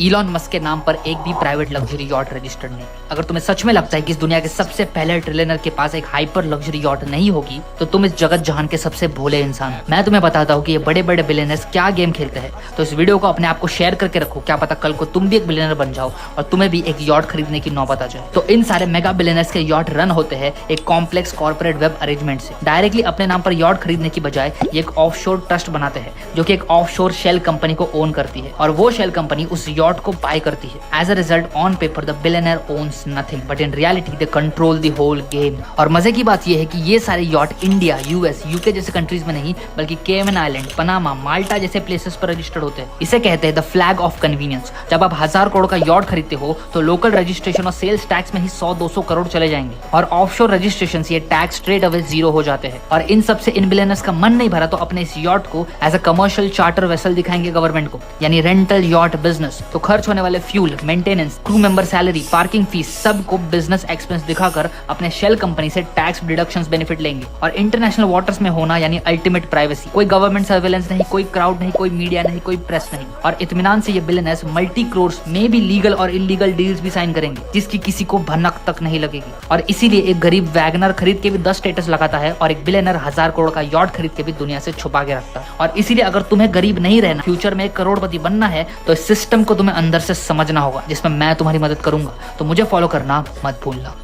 Elon Musk के नाम पर एक भी प्राइवेट लग्जरी यॉट रजिस्टर्ड नहीं। अगर तुम्हें सच में लगता है कि इस दुनिया के सबसे पहले ट्रिलियनर के पास एक हाइपर लग्जरी यॉट नहीं होगी तो तुम इस जगत जहान के सबसे भोले इंसान हो। मैं तुम्हें बताता हूँ कि ये बड़े बड़े बिलियनर्स क्या गेम खेलते हैं, तो इस वीडियो को अपने आप को शेयर करके रखो। क्या पता कल को तुम भी एक बिलियनर बन जाओ और तुम्हें भी एक यॉट खरीदने की नौबत आ जाए। तो इन सारे मेगा बिलियनर्स के यॉट रन होते हैं एक कॉम्प्लेक्स कॉर्पोरेट वेब अरेंजमेंट से। डायरेक्टली अपने नाम पर यॉट खरीदने की बजाय ये एक ऑफशोर ट्रस्ट बनाते हैं जो कि एक ऑफशोर शेल कंपनी को ओन करती है और वो शेल कंपनी उस यॉट को बाय करती है। As a result on paper the billionaire owns nothing but in reality they control the whole game. और मजे की बात ये है कि ये सारे यॉट इंडिया, यूएस, यूके जैसे कंट्रीज में नहीं बल्कि केमन आइलैंड, पनामा, माल्टा जैसे प्लेसेस पर रजिस्टर्ड होते हैं। इसे कहते हैं द फ्लैग ऑफ कन्वीनियंस। जब आप 1000 करोड़ का यॉट खरीदते हो तो लोकल रजिस्ट्रेशन और सेल्स टैक्स में ही 100-200 करोड़ चले जाएंगे और ऑफशोर रजिस्ट्रेशन से ये टैक्स स्ट्रेट अवे जीरो हो जाते हैं। और इन सबसे इन बिलियनर्स का मन नहीं भरा तो अपने इस यॉट को as a commercial charter vessel दिखाएंगे गवर्नमेंट को, यानी रेंटल यॉट बिजनेस। तो खर्च होने वाले fuel, maintenance, crew member salary, parking fees सब को बिजनेस एक्सपेंस दिखाकर अपने शेल कंपनी से टैक्स डिडक्शंस बेनिफिट लेंगे। और इंटरनेशनल वाटर्स में होना यानी अल्टीमेट प्राइवेसी, कोई गवर्नमेंट सर्वेलेंस नहीं, कोई क्राउड नहीं, कोई मीडिया नहीं, कोई प्रेस नहीं। और इत्मीनान से ये बिलियनर्स मल्टी क्रोर्स में भी लीगल और इलीगल डील्स भी साइन करेंगे जिसकी किसी को भनक तक नहीं लगेगी। और इसीलिए एक गरीब वैगनर खरीद के भी 10 स्टेटस लगाता है और एक बिलियनर 1000 करोड़ का यॉट खरीद के भी दुनिया से छुपा के रखता है। और इसीलिए अगर तुम्हें गरीब नहीं रहना, फ्यूचर में एक करोड़पति बनना है तो इस सिस्टम को तुम्हें अंदर से समझना होगा जिसमें मैं तुम्हारी मदद करूंगा। तो मुझे फॉलो करना मत भूलना।